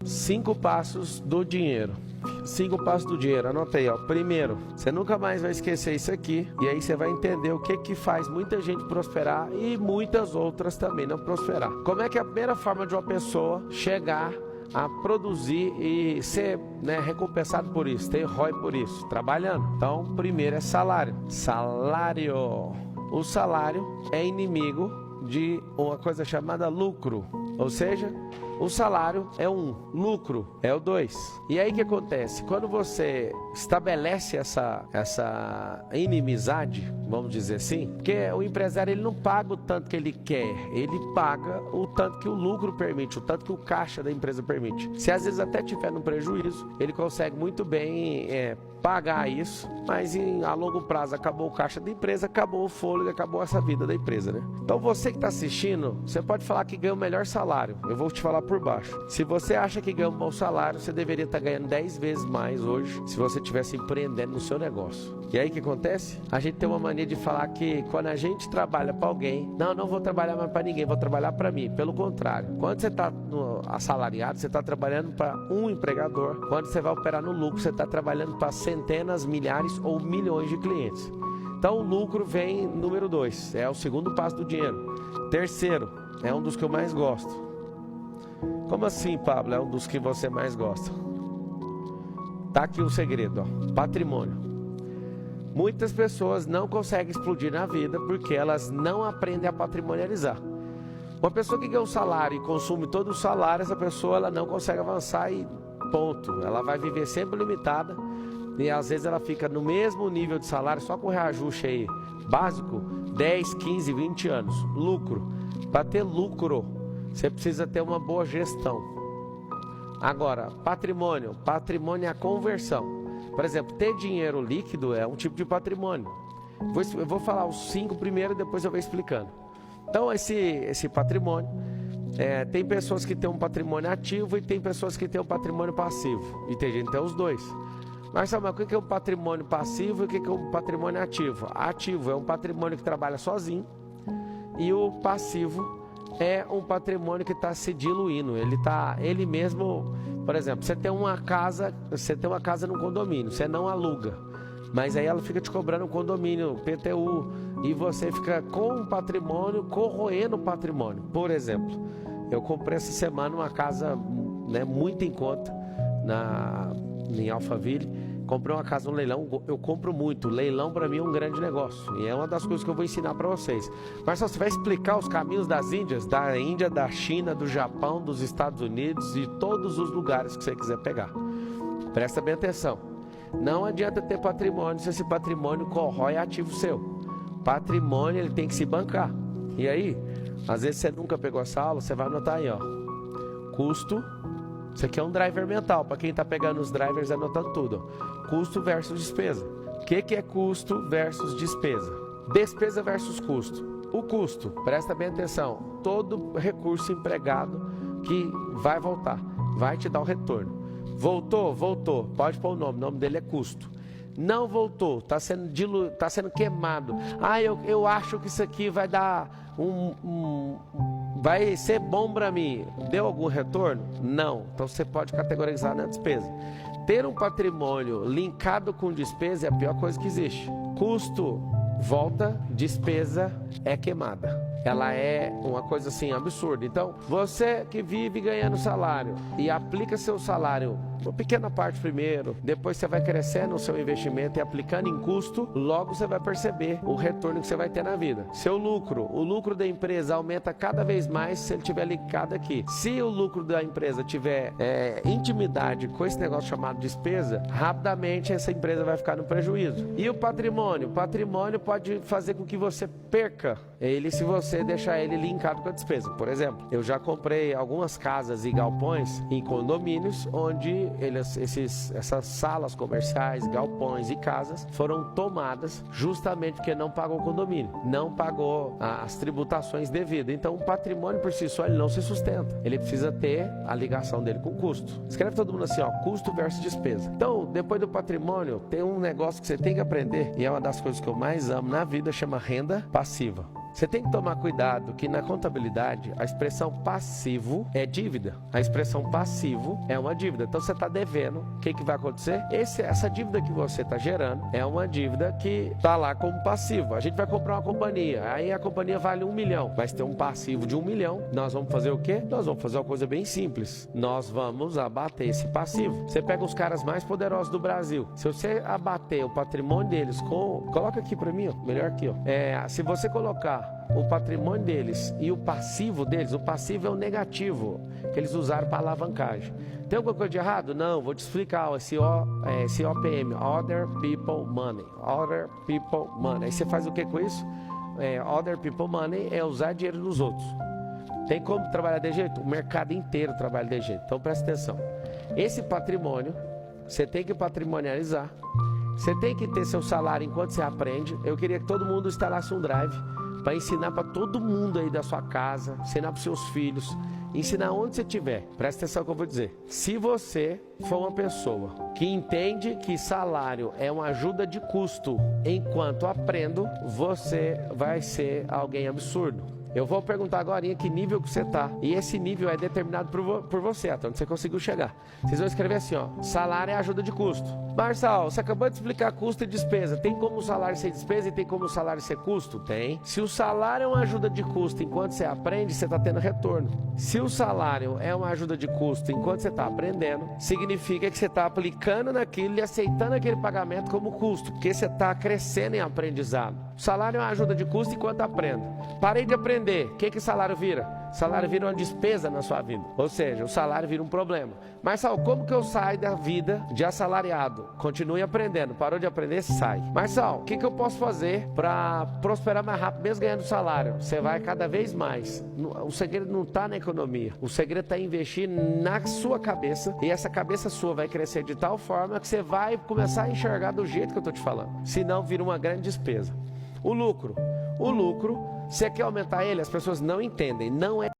5 passos do dinheiro. 5 passos do dinheiro, anota aí, ó. Primeiro, você nunca mais vai esquecer isso aqui. E aí você vai entender o que faz muita gente prosperar e muitas outras também não prosperar. Como é que é a primeira forma de uma pessoa chegar a produzir e ser, recompensado por isso, ter ROI por isso, trabalhando? Então, primeiro é salário. Salário. O salário é inimigo de uma coisa chamada lucro. Ou seja, o salário é 1, lucro é o 2. E aí o que acontece? Quando você estabelece essa inimizade, vamos dizer assim, porque o empresário ele não paga o tanto que ele quer, ele paga o tanto que o lucro permite, o tanto que o caixa da empresa permite. Se às vezes até tiver no prejuízo, ele consegue muito bem pagar isso, mas a longo prazo acabou o caixa da empresa, acabou o fôlego, acabou essa vida da empresa, né? Então você que está assistindo, você pode falar que ganha o melhor salário. Eu vou te falar por baixo. Se você acha que ganha um bom salário, você deveria estar ganhando 10 vezes mais hoje, se você estivesse empreendendo no seu negócio. E aí o que acontece? A gente tem uma mania de falar que quando a gente trabalha para alguém, não vou trabalhar mais para ninguém, vou trabalhar para mim. Pelo contrário, quando você está assalariado, você está trabalhando para um empregador. Quando você vai operar no lucro, você está trabalhando para centenas, milhares ou milhões de clientes. Então o lucro vem número 2, é o segundo passo do dinheiro. Terceiro, é um dos que eu mais gosto. Como assim, Pablo? É um dos que você mais gosta? Tá aqui o segredo, ó. Patrimônio. Muitas pessoas não conseguem explodir na vida porque elas não aprendem a patrimonializar. Uma pessoa que ganha um salário e consome todo o salário, essa pessoa ela não consegue avançar e ponto. Ela vai viver sempre limitada e às vezes ela fica no mesmo nível de salário, só com reajuste aí básico, 10, 15, 20 anos. Lucro. Para ter lucro, você precisa ter uma boa gestão. Agora, patrimônio. Patrimônio é a conversão. Por exemplo, ter dinheiro líquido é um tipo de patrimônio. Eu vou falar os 5 primeiro e depois eu vou explicando. Então, esse patrimônio, tem pessoas que têm um patrimônio ativo e tem pessoas que têm um patrimônio passivo. E tem gente que tem os dois. Mas sabe, o que é um patrimônio passivo e o que é um patrimônio ativo? Ativo é um patrimônio que trabalha sozinho e o passivo é um patrimônio que está se diluindo. Ele mesmo, por exemplo, você tem uma casa num condomínio, você não aluga, mas aí ela fica te cobrando um condomínio, PTU, e você fica com o patrimônio, corroendo o patrimônio. Por exemplo, eu comprei essa semana uma casa, muito em conta em Alphaville. Comprei uma casa no leilão, eu compro muito. Leilão para mim é um grande negócio e é uma das coisas que eu vou ensinar para vocês. Mas só você vai explicar os caminhos das Índias, da Índia, da China, do Japão, dos Estados Unidos e todos os lugares que você quiser pegar. Presta bem atenção. Não adianta ter patrimônio se esse patrimônio corrói ativo seu. Patrimônio ele tem que se bancar. E aí, às vezes você nunca pegou essa aula, você vai anotar aí, ó. Custo. Isso aqui é um driver mental, para quem está pegando os drivers anotando tudo. Custo versus despesa. O que é custo versus despesa? Despesa versus custo. O custo, presta bem atenção, todo recurso empregado que vai voltar, vai te dar o retorno. Voltou, pode pôr o nome dele é custo. Não voltou, está sendo queimado. Eu acho que isso aqui vai dar vai ser bom para mim. Deu algum retorno? Não. Então você pode categorizar na despesa. Ter um patrimônio linkado com despesa é a pior coisa que existe. Custo volta, despesa é queimada. Ela é uma coisa assim absurda. Então, você que vive ganhando salário e aplica seu salário, uma pequena parte primeiro, depois você vai crescendo o seu investimento e aplicando em custo, logo você vai perceber o retorno que você vai ter na vida. Seu lucro, o lucro da empresa aumenta cada vez mais se ele estiver linkado aqui. Se o lucro da empresa tiver intimidade com esse negócio chamado despesa, rapidamente essa empresa vai ficar no prejuízo. E o patrimônio? O patrimônio pode fazer com que você perca ele se você deixar ele linkado com a despesa. Por exemplo, eu já comprei algumas casas e galpões em condomínios onde essas salas comerciais, galpões e casas foram tomadas justamente porque não pagou o condomínio, não pagou as tributações devidas. Então o patrimônio por si só ele não se sustenta, ele precisa ter a ligação dele com o custo. Escreve todo mundo assim, ó, custo versus despesa. Então depois do patrimônio tem um negócio que você tem que aprender e é uma das coisas que eu mais amo na vida, chama renda passiva. Você tem que tomar cuidado que na contabilidade a expressão passivo é dívida. A expressão passivo é uma dívida. Então você está devendo. O que vai acontecer? Essa dívida que você está gerando é uma dívida que está lá como passivo. A gente vai comprar uma companhia. Aí a companhia vale 1 milhão. Vai ter um passivo de 1 milhão. Nós vamos fazer o quê? Nós vamos fazer uma coisa bem simples. Nós vamos abater esse passivo. Você pega os caras mais poderosos do Brasil. Se você abater o patrimônio deles com... Coloca aqui para mim, ó. Melhor aqui, ó. Se você colocar o patrimônio deles e o passivo deles, o passivo é o negativo que eles usaram para alavancagem. Tem alguma coisa de errado? Não, vou te explicar. Esse OPM, Other People Money. Other People Money. Aí você faz o que com isso? Other People Money é usar dinheiro dos outros. Tem como trabalhar de jeito? O mercado inteiro trabalha de jeito. Então presta atenção. Esse patrimônio, você tem que patrimonializar. Você tem que ter seu salário enquanto você aprende. Eu queria que todo mundo instalasse um drive para ensinar para todo mundo aí da sua casa, ensinar para os seus filhos, ensinar onde você estiver. Presta atenção no que eu vou dizer. Se você for uma pessoa que entende que salário é uma ajuda de custo enquanto aprendo, você vai ser alguém absurdo. Eu vou perguntar agora em que nível que você está. E esse nível é determinado por você, até onde você conseguiu chegar. Vocês vão escrever assim, ó. Salário é ajuda de custo. Marçal, você acabou de explicar custo e despesa. Tem como o salário ser despesa e tem como o salário ser custo? Tem. Se o salário é uma ajuda de custo enquanto você aprende, você está tendo retorno. Se o salário é uma ajuda de custo enquanto você está aprendendo, significa que você está aplicando naquilo e aceitando aquele pagamento como custo, porque você está crescendo em aprendizado. O salário é uma ajuda de custo enquanto aprendo. Parei de aprender. O que salário vira? Salário vira uma despesa na sua vida. Ou seja, o salário vira um problema. Marçal, como que eu saio da vida de assalariado? Continue aprendendo. Parou de aprender, sai. Marçal, o que eu posso fazer para prosperar mais rápido, mesmo ganhando salário? Você vai cada vez mais. O segredo não está na economia. O segredo está em investir na sua cabeça. E essa cabeça sua vai crescer de tal forma que você vai começar a enxergar do jeito que eu estou te falando. Senão vira uma grande despesa. O lucro, você quer aumentar ele? As pessoas não entendem. Não é